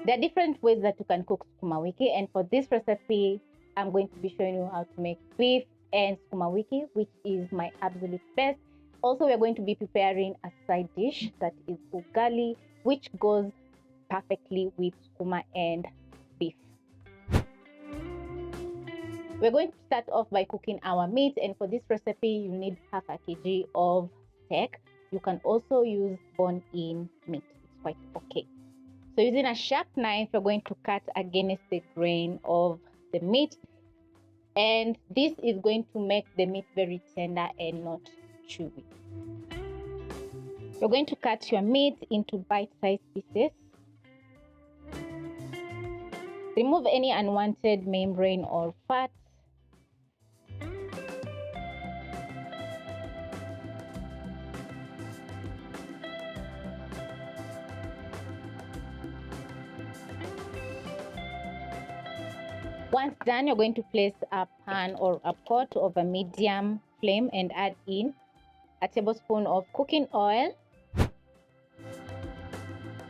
There are different ways that you can cook sukuma wiki, and for this recipe I'm going to be showing you how to make beef and sukuma wiki, which is my absolute best. Also, we're going to be preparing a side dish that is ugali, which goes perfectly with sukuma and beef. We're going to start off by cooking our meat, and for this recipe you need half a kg of steak. You can also use bone-in meat, it's quite okay. So using a sharp knife, we're going to cut against the grain of the meat, and this is going to make the meat very tender and not chewy. You're going to cut your meat into bite-sized pieces. Remove any unwanted membrane or fat. Once done, you're going to place a pan or a pot over medium flame and add in a tablespoon of cooking oil.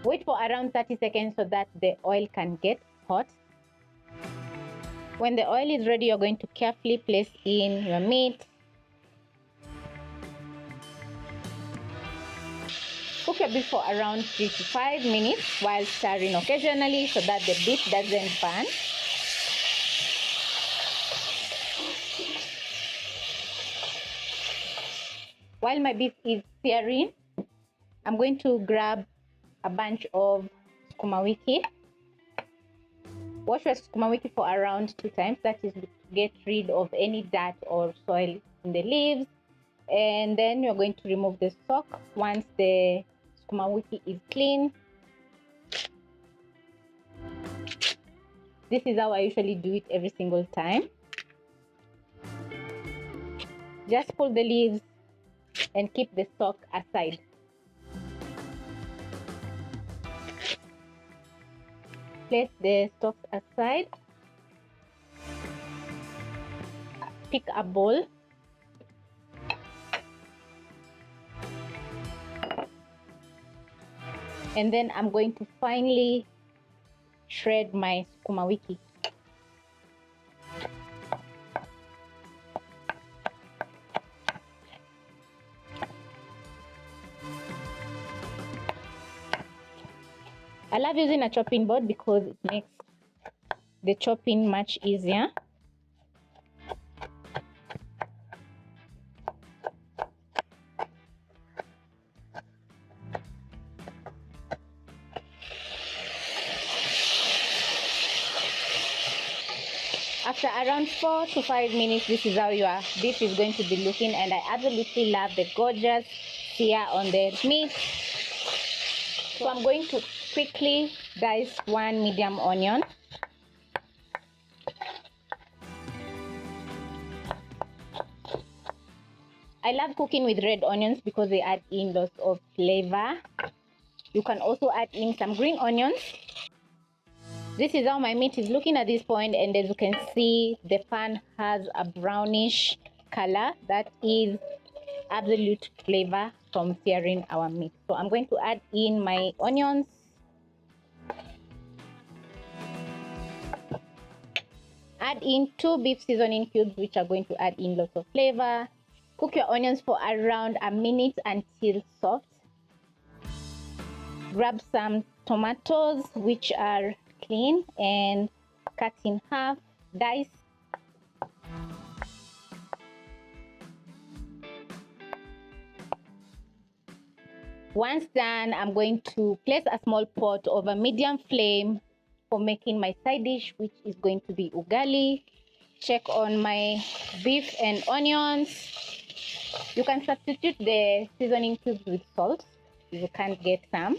Wait for around 30 seconds so that the oil can get hot. When the oil is ready, you're going to carefully place in your meat. Cook your beef for around 3 to 5 minutes while stirring occasionally so that the beef doesn't burn. While my beef is searing, I'm going to grab a bunch of sukuma wiki. Wash your sukuma wiki for around 2 times. That is to get rid of any dirt or soil in the leaves. And then you're going to remove the stalk once the sukuma wiki is clean. This is how I usually do it every single time. Just pull the leaves and keep the stalk aside. Place the stalks aside. Pick a bowl. And then I'm going to finely shred my sukuma wiki. I love using a chopping board because it makes the chopping much easier. After around 4 to 5 minutes, this is how your beef is going to be looking, and I absolutely love the gorgeous sear on the meat. So I'm going to quickly dice 1 medium onion. I love cooking with red onions because they add in lots of flavor. You can also add in some green onions. This is how my meat is looking at this point, and as you can see, the pan has a brownish color. That is absolute flavor from searing our meat. So I'm going to add in my onions. Add in 2 beef seasoning cubes, which are going to add in lots of flavor. Cook your onions for around a minute until soft. Grab some tomatoes, which are clean and cut in half, dice. Once done, I'm going to place a small pot over medium flame for making my side dish, which is going to be ugali. Check on my beef and onions. You can substitute the seasoning cubes with salt if you can't get some.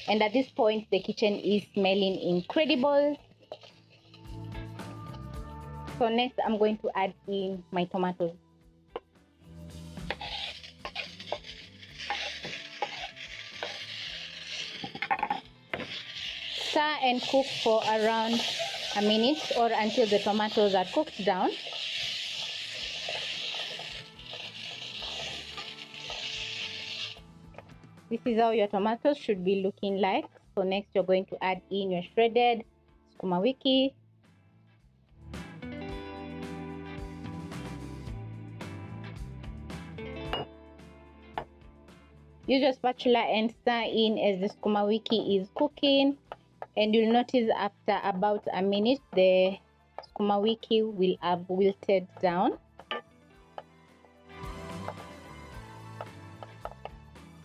And at this point, the kitchen is smelling incredible. So next, I'm going to add in my tomatoes. Stir and cook for around a minute or until the tomatoes are cooked down. This is how your tomatoes should be looking like. So next you're going to add in your shredded sukuma wiki. Use your spatula and stir in as the sukuma wiki is cooking, and you'll notice after about a minute the sukuma wiki will have wilted down.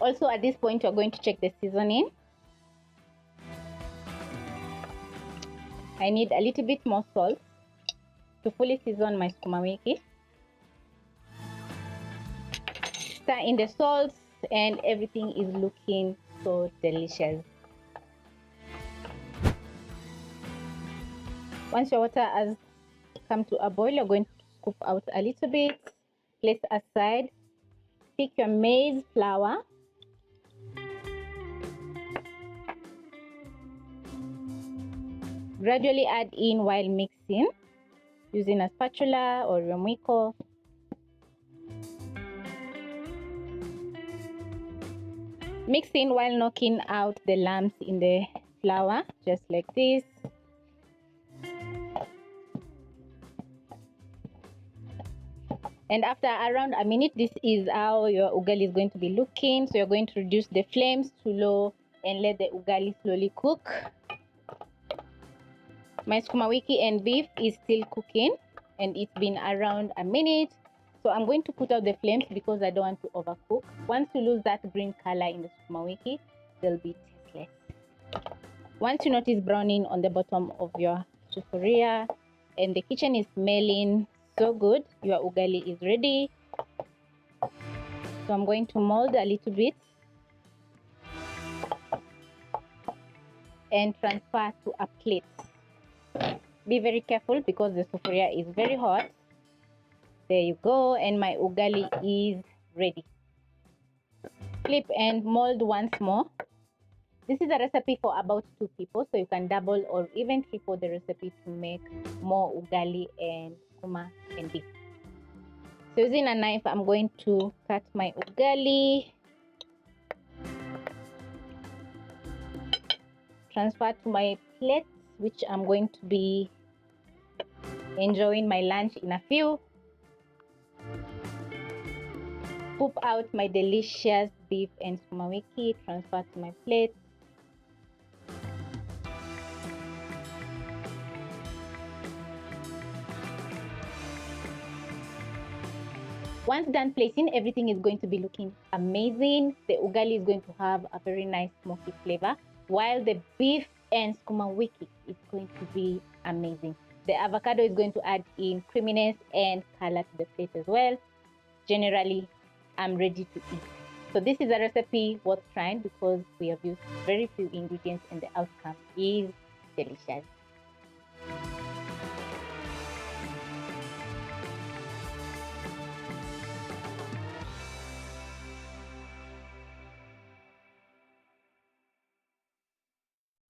Also at this point you're going to check the seasoning. I need a little bit more salt to fully season my sukuma wiki. Stir in the salt and everything is looking so delicious. Once your water has come to a boil, you're going to scoop out a little bit, place aside. Pick your maize flour, gradually add in while mixing using a spatula or your mwiko. Mix in while knocking out the lumps in the flour, just like this. And after around a minute, this is how your ugali is going to be looking. So you're going to reduce the flames to low and let the ugali slowly cook. My sukuma wiki and beef is still cooking and it's been around a minute. So I'm going to put out the flames because I don't want to overcook. Once you lose that green color in the sukuma wiki, they'll be tasteless. Once you notice browning on the bottom of your sufuria and the kitchen is smelling so good, your ugali is ready. So I'm going to mold a little bit and transfer to a plate. Be very careful because the sufuria is very hot. There you go, and my ugali is ready. Flip and mold once more. This is a recipe for about 2 people, so you can double or even triple the recipe to make more ugali and sukuma and beef. So using a knife, I'm going to cut my ugali, transfer to my plate, which I'm going to be enjoying my lunch in a few. Scoop out my delicious beef and sukuma wiki, transfer to my plate. Once done placing, everything is going to be looking amazing. The ugali is going to have a very nice smoky flavor, while the beef and sukuma wiki is going to be amazing. The avocado is going to add in creaminess and color to the plate as well. Generally, I'm ready to eat. So this is a recipe worth trying because we have used very few ingredients and the outcome is delicious.